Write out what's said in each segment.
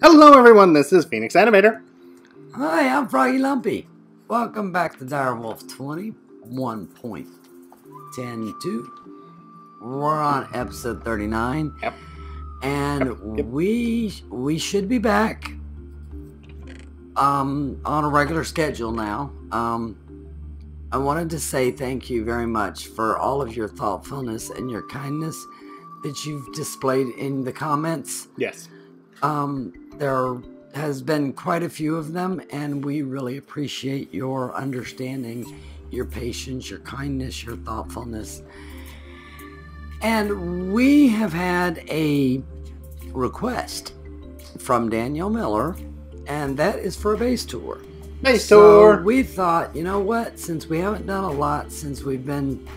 Hello everyone, this is Phenix Animator. Hi, I'm Froggy Lumpy. Welcome back to Direwolf20 1.102. We're on episode 39. Yep. And Yep. we should be back on a regular schedule now. I wanted to say thank you very much for all of your thoughtfulness and your kindness that you've displayed in the comments. Yes. There has been quite a few of them, and we really appreciate your understanding, your patience, your kindness, your thoughtfulness. And we have had a request from Danielle Miller, and that is for a base tour. Base So tour! we thought, you know what, since we haven't done a lot, since we've been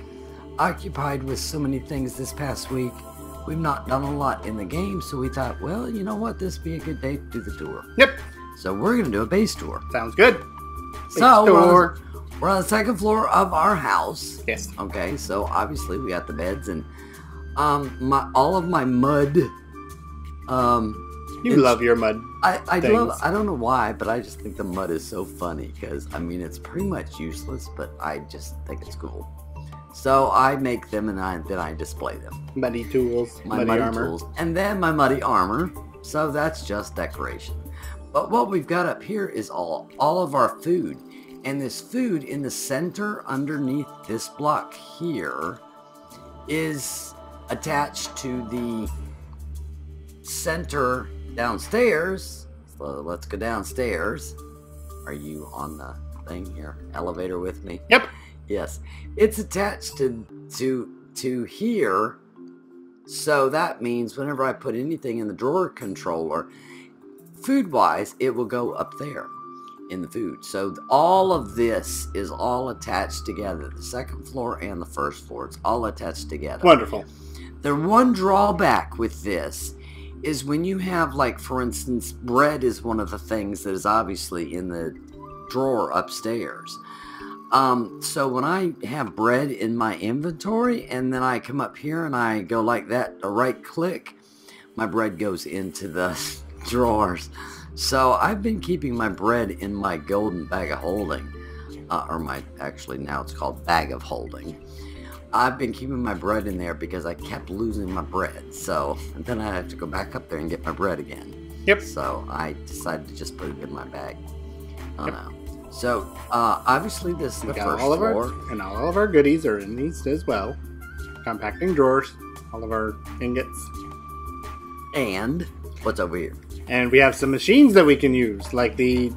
occupied with so many things this past week, we've not done a lot in the game, so we thought, well, you know what, this would be a good day to do the tour. Yep. So we're going to do a base tour. Sounds good. So tour. we're on the second floor of our house. Yes. Okay, so obviously we got the beds and all of my mud. You love your mud. I things. love. I don't know why, but I just think the mud is so funny because I mean it's pretty much useless, but I just think it's cool. So I make them and then I display them. Muddy tools. My muddy armor. Tools, and then my muddy armor. So that's just decoration. But what we've got up here is all of our food. And this food in the center underneath this block here is attached to the center downstairs. So let's go downstairs. Are you on the thing here? Elevator with me? Yep. Yes. It's attached to here. So that means whenever I put anything in the drawer controller, food-wise, it will go up there in the food. So all of this is all attached together. The second floor and the first floor. It's all attached together. Wonderful. The one drawback with this is when you have, like, for instance, bread is one of the things that is obviously in the drawer upstairs. So when I have bread in my inventory and then I come up here and I go like that, a right click, my bread goes into the drawers. So I've been keeping my bread in my golden bag of holding, actually now it's called bag of holding. I've been keeping my bread in there because I kept losing my bread. So and then I have to go back up there and get my bread again. Yep. So I decided to just put it in my bag. Yep. So obviously this is the first floor. And all of our goodies are in these as well. Compacting drawers. All of our ingots. And what's over here? And we have some machines that we can use, like the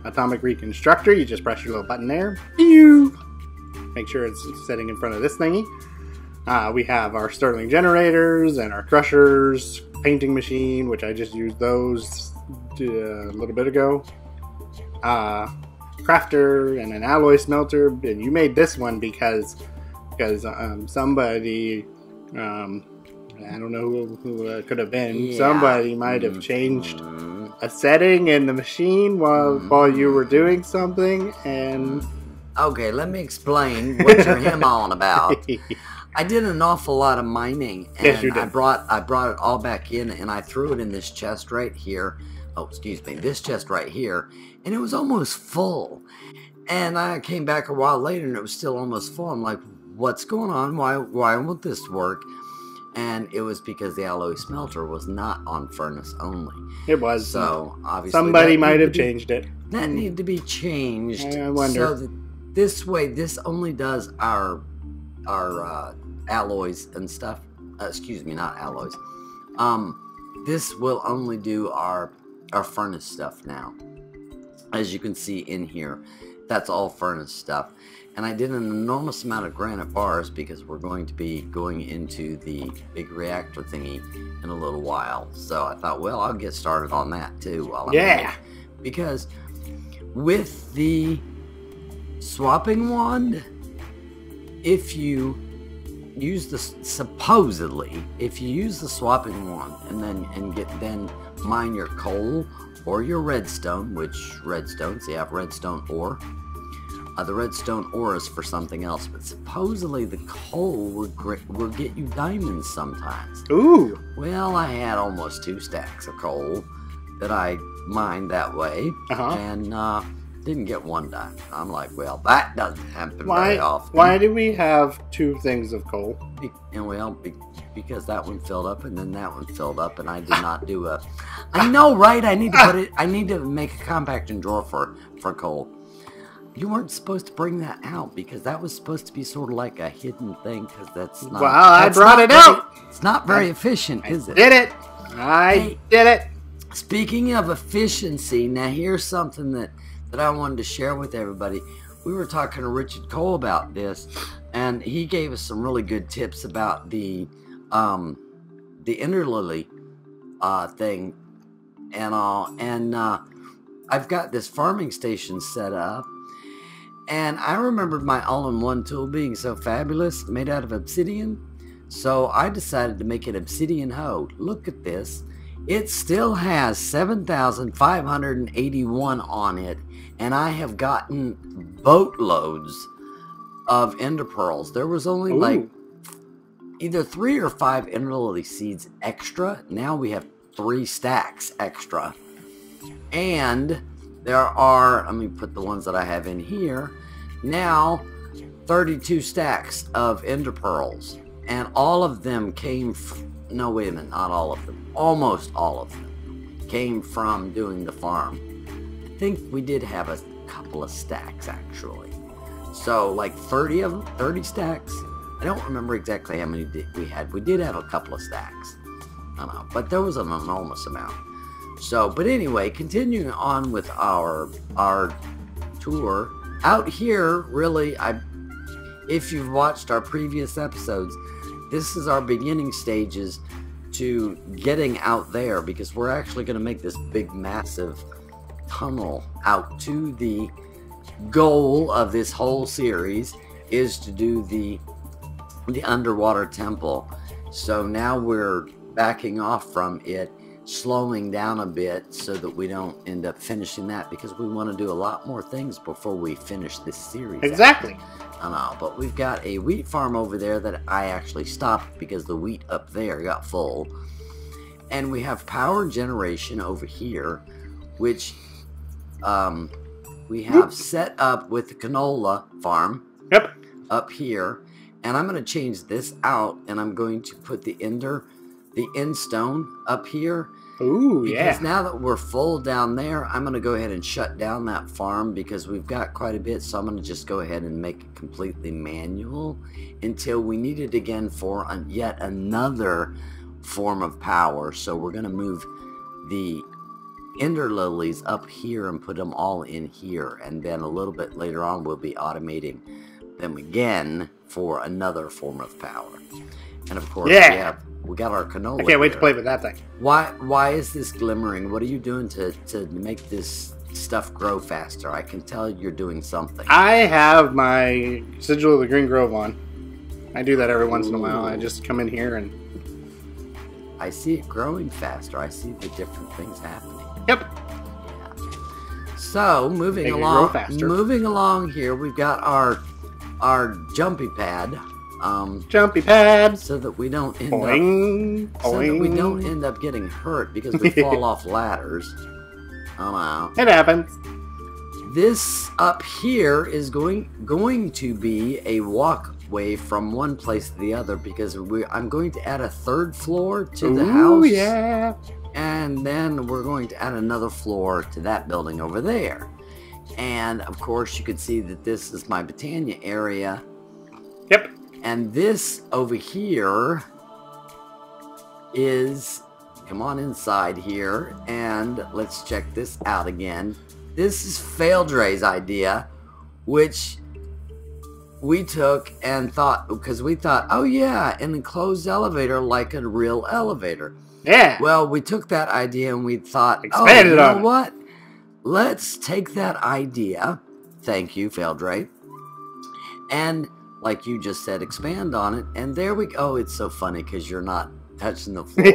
atomic reconstructor. You just press your little button there. Pew! Make sure it's sitting in front of this thingy. We have our Stirling generators and our crushers, painting machine, which I just used those a little bit ago. Crafter and an alloy smelter. And you made this one because somebody, I don't know who it could have been. Yeah. Somebody might have changed a setting in the machine while you were doing something, and okay, let me explain what you're him on about. I did an awful lot of mining, and yes, you did. I brought it all back in, and I threw it in this chest right here. Oh, excuse me, this chest right here, and it was almost full. And I came back a while later, and it was still almost full. I'm like, what's going on? Why won't this work? And it was because the alloy smelter was not on furnace only. It was. So obviously somebody might have changed it. That needed to be changed. I wonder. So that this way, this only does our alloys and stuff. Excuse me, not alloys. This will only do our furnace stuff now. As you can see in here, that's all furnace stuff. And I did an enormous amount of granite bars because we're going to be going into the big reactor thingy in a little while. So I thought, well, I'll get started on that too while I'm at it. Because with the swapping wand, if you use the if you use the swapping wand and then mine your coal or your redstone, which redstone, so you have redstone ore. The redstone ore is for something else, but supposedly the coal will get you diamonds sometimes. Ooh. Well, I had almost 2 stacks of coal that I mined that way, and didn't get 1 diamond. I'm like, well, that doesn't happen very often. Why do we have 2 things of coal? Because that one filled up, and then that one filled up, and I did not do a... I know, right? I need to put it... I need to make a compacting drawer for coal. You weren't supposed to bring that out, because that was supposed to be sort of like a hidden thing, because that's not... Well, I brought it out! It's not very efficient, is it? I did it! I did it! Speaking of efficiency, now here's something that I wanted to share with everybody. We were talking to Richard Cole about this, and he gave us some really good tips about the interlily thing and all. And I've got this farming station set up, and I remembered my all-in-one tool being so fabulous, made out of obsidian. So I decided to make an obsidian hoe. Look at this. It still has 7,581 on it, and I have gotten boatloads of ender pearls. There was only like either 3 or 5 ender lily seeds extra. Now we have 3 stacks extra. And there are, let me put the ones that I have in here, now 32 stacks of ender pearls. And all of them came from, no, wait a minute, not all of them. Almost all of them came from doing the farm. I think we did have a couple of stacks, actually. So, like 30 of them, 30 stacks. I don't remember exactly how many we had. We did have a couple of stacks. I don't know, but there was an enormous amount. So, but anyway, continuing on with our tour. Out here, really, if you've watched our previous episodes, this is our beginning stages to getting out there, because we're actually going to make this big, massive tunnel out to the goal of this whole series is to do the underwater temple. So now we're backing off from it, slowing down a bit so that we don't end up finishing that, because we want to do a lot more things before we finish this series. Exactly. I know, but we've got a wheat farm over there that I actually stopped because the wheat up there got full. And we have power generation over here, which we have set up with the canola farm up here. And I'm going to change this out, and I'm going to put the end stone up here. Ooh, because now that we're full down there, I'm going to go ahead and shut down that farm, because we've got quite a bit. So I'm going to just go ahead and make it completely manual until we need it again for yet another form of power. So we're going to move the ender lilies up here and put them all in here. And then a little bit later on, we'll be automating them again for another form of power. And of course, we got our canola. I can't wait to play with that thing. Why is this glimmering? What are you doing to make this stuff grow faster? I can tell you're doing something. I have my Sigil of the Green Grove on. I do that every once in a while. I just come in here and... I see it growing faster. I see the different things happening. Yep. Yeah. So, moving along here, we've got our jumpy pad. Jumpy pad, so that we don't end up getting hurt because we fall off ladders. Oh no, it happens. This up here is going to be a walkway from one place to the other, because I'm going to add a 3rd floor to the house. Yeah. And then we're going to add another floor to that building over there. And of course, you can see that this is my Botania area. Yep. And this over here is, come on inside here, and let's check this out again. This is Faildre's idea, which we took and thought, because we thought, oh yeah, an enclosed elevator like a real elevator. Yeah. Well, we took that idea and we thought, expanded on it. You know what? Let's take that idea, thank you, Faildre, and like you just said, expand on it, and there we go. Oh, it's so funny because you're not touching the floor.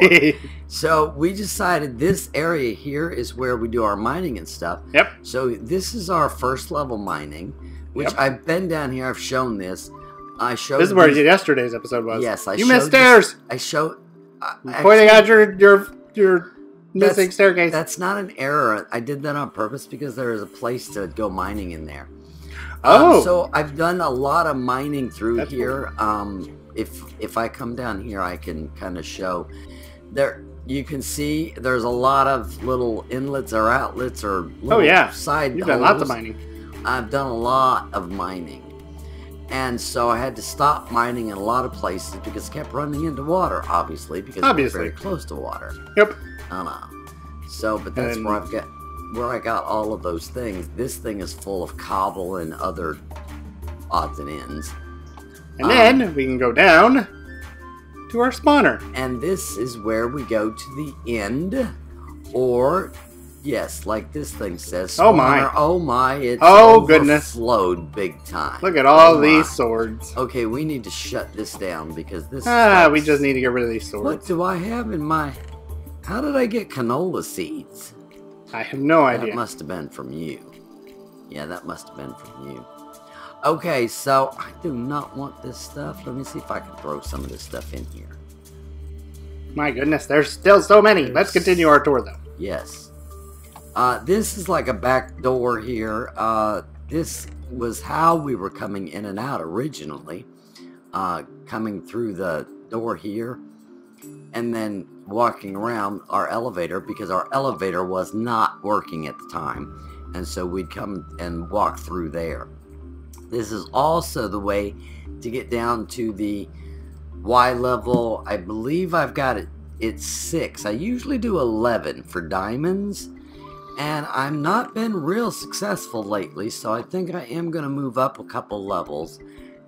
So we decided this area here is where we do our mining and stuff. Yep. So this is our 1st level mining. which I've been down here. I've shown this. I showed. This is where yesterday's episode was. Yes, you missed stairs. I showed. Pointing out your missing staircase. That's not an error. I did that on purpose because there is a place to go mining in there. Oh, so I've done a lot of mining through That's here. Cool. If I come down here, I can kind of show there. You can see there's a lot of little inlets or outlets or little side. You've done lots of mining. I've done a lot of mining. And so I had to stop mining in a lot of places because it kept running into water, obviously, because we're very close to water. Yep. I know. So, but that's where I got all of those things. This thing is full of cobble and other odds and ends. And then we can go down to our spawner. And this is where we go to the end, or... Yes, like this thing says. Oh my! Oh my! It's goodness! Flowed big time. Look at all these swords. Okay, we need to shut this down because this. We just need to get rid of these swords. What do I have in my? How did I get canola seeds? I have no idea. That must have been from you. Yeah, that must have been from you. Okay, so I do not want this stuff. Let me see if I can throw some of this stuff in here. My goodness, there's still so many. Let's continue our tour, though. Yes. This is like a back door here. This was how we were coming in and out originally. Coming through the door here. And then walking around our elevator because our elevator was not working at the time. And so we'd come and walk through there. This is also the way to get down to the Y level. I believe I've got it. It's 6. I usually do 11 for diamonds. And I've not been real successful lately, so I think I am going to move up a couple levels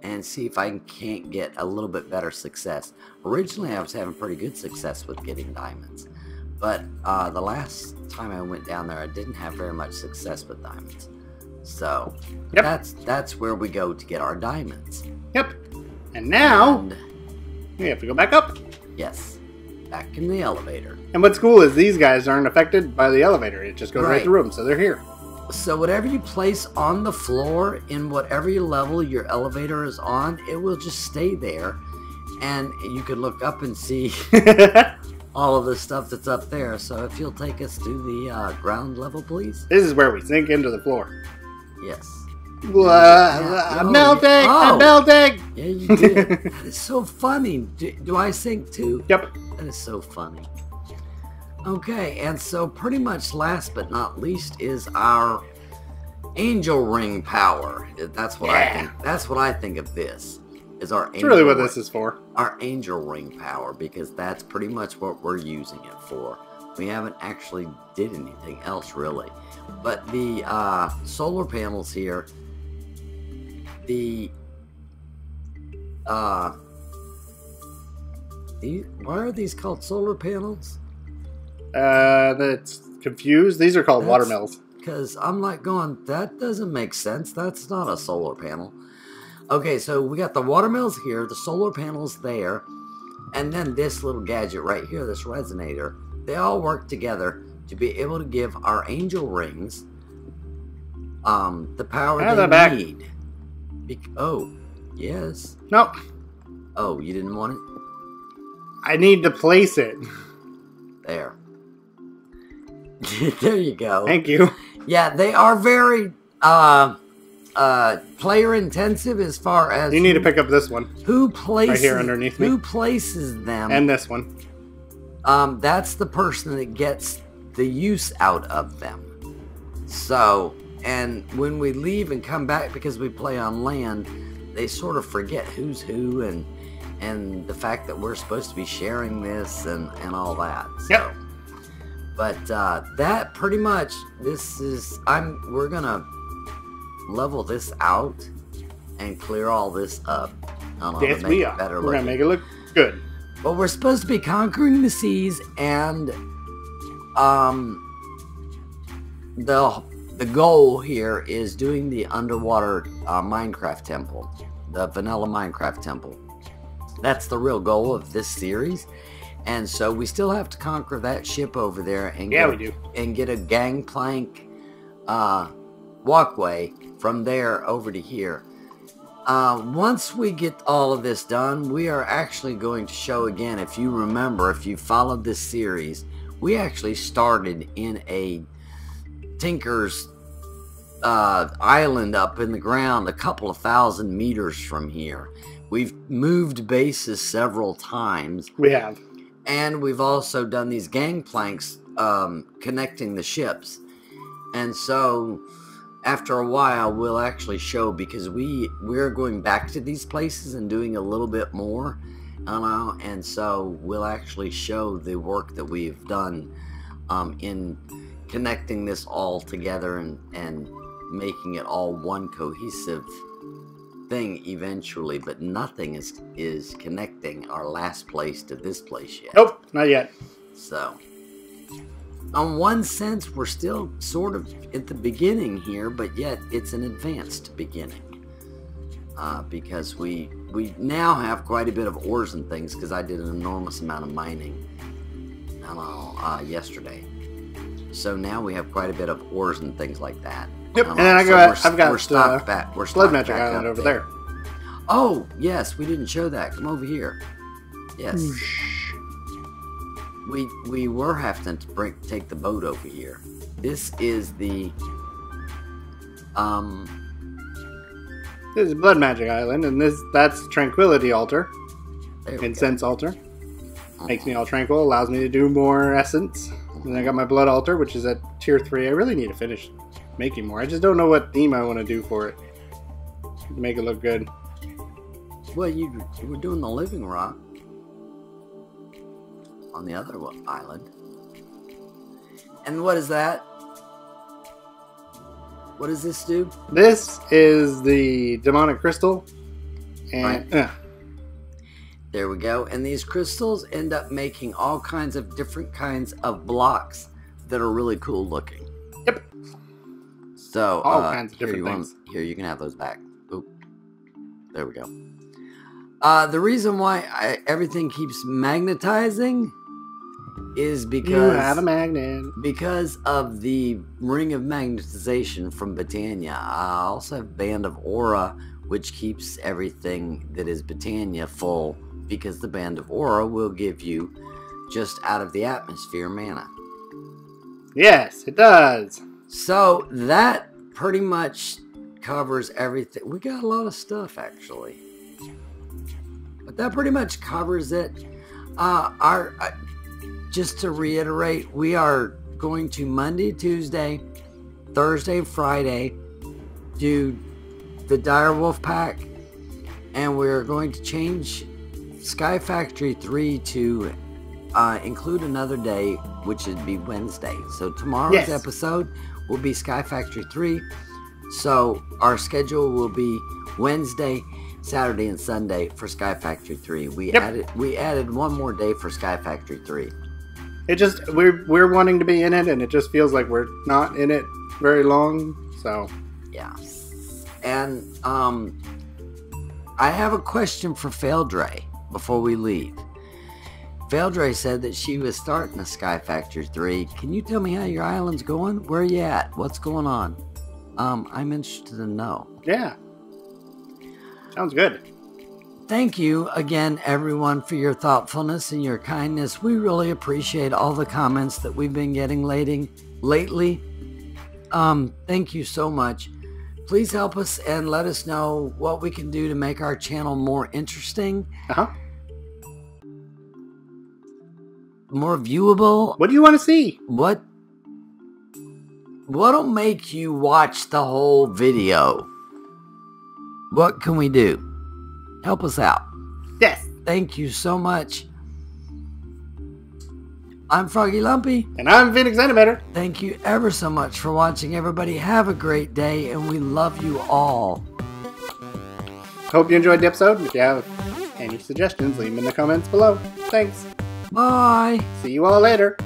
and see if I can't get a little bit better success. Originally, I was having pretty good success with getting diamonds, but the last time I went down there, I didn't have very much success with diamonds. So that's where we go to get our diamonds. Yep. And now we have to go back up. Yes. Back in the elevator. And what's cool is these guys aren't affected by the elevator. It just goes right through them, so they're here. So whatever you place on the floor in whatever level your elevator is on, it will just stay there. And you can look up and see all of the stuff that's up there. So if you'll take us to the ground level, please. This is where we sink into the floor. Yes. I'm melting! I'm melting! Yeah, you did. That is so funny. Do I sink too? Yep. That is so funny. Okay, and so pretty much last but not least is our angel ring power. That's what I think. That's what I think of this. Is our That's really what this is for. Our angel ring power, because that's pretty much what we're using it for. We haven't actually did anything else really. But the solar panels here, why are these called solar panels? That's confused. These are called watermills. Because I'm like going, that doesn't make sense. That's not a solar panel. Okay, so we got the watermills here, the solar panels there, and then this little gadget right here, this resonator. They all work together to be able to give our angel rings the power they need. Oh, yes. Nope. Oh, you didn't want it? I need to place it. There. There you go. Thank you. Yeah, they are very player intensive as far as... You need to pick up this one. Who places... Right here underneath me. Who places them. And this one. That's the person that gets the use out of them. So, and when we leave and come back because we play on land, they sort of forget who's who and the fact that we're supposed to be sharing this and all that. So. Yep. But that pretty much, this is, we're gonna level this out and clear all this up. Yes, we are. We're gonna make it look good. But we're supposed to be conquering the seas, and the goal here is doing the underwater Minecraft temple, the vanilla Minecraft temple. That's the real goal of this series. And so we still have to conquer that ship over there and get a gangplank walkway from there over to here. Once we get all of this done, we are actually going to show again. If you remember, if you followed this series, we actually started in a Tinker's island up in the ground a couple of 1,000 meters from here. We've moved bases several times. We have. And we've also done these gangplanks connecting the ships. And so after a while, we'll actually show, because we're going back to these places and doing a little bit more, and so we'll actually show the work that we've done in connecting this all together and making it all one cohesive thing eventually. But nothing is connecting our last place to this place yet. Nope, not yet. So, in one sense, we're still sort of at the beginning here, but yet it's an advanced beginning. Because we now have quite a bit of ores and things, because I did an enormous amount of mining yesterday. So now we have quite a bit of ores and things like that. Yep, and then I've got we're stocked back. We're Blood stocked Magic back Island up over there. Oh, yes, we didn't show that. Come over here. Yes. We were having to take the boat over here. This is the This is Blood Magic Island, and that's Tranquility Altar. Incense Altar. Makes me all tranquil, allows me to do more essence. And I got my Blood Altar, which is at tier 3. I really need to finish making more. I just don't know what theme I want to do for it to make it look good. Well, you were doing the living rock on the other island. And what is that? What does this do? This is the demonic crystal. And right. There we go. And these crystals end up making all kinds of different kinds of blocks that are really cool looking. Yep. So all kinds of different things. Here, you can have those back. Oop. There we go. The reason why everything keeps magnetizing is because you have a magnet. Because of the ring of magnetization from Botania. I also have Band of Aura, which keeps everything that is Botania full, because the Band of Aura will give you just out of the atmosphere mana. Yes, it does. So that pretty much covers everything. We got a lot of stuff, actually. But that pretty much covers it. Just to reiterate, we are going to Monday, Tuesday, Thursday, Friday do the Direwolf pack, and we're going to change Sky Factory 3 to include another day, which would be Wednesday. So tomorrow's episode will be Sky Factory 3. So our schedule will be Wednesday, Saturday, and Sunday for Sky Factory 3. We added one more day for Sky Factory 3. It just we're wanting to be in it, and it just feels like we're not in it very long. So yeah. And I have a question for Faildre before we leave. Faildre said that she was starting a Sky Factory 3. Can you tell me how your island's going? Where are you at? What's going on? I'm interested to know. Yeah. Sounds good. Thank you again, everyone, for your thoughtfulness and your kindness. We really appreciate all the comments that we've been getting lately. Thank you so much. Please help us and let us know what we can do to make our channel more interesting. More viewable. What do you want to see? What'll make you watch the whole video? What can we do? Help us out. Yes. Thank you so much. I'm Froggy Lumpy. And I'm Phenix Animator. Thank you ever so much for watching, everybody. Have a great day, and we love you all. Hope you enjoyed the episode. If you have any suggestions, leave them in the comments below. Thanks. Bye. See you all later.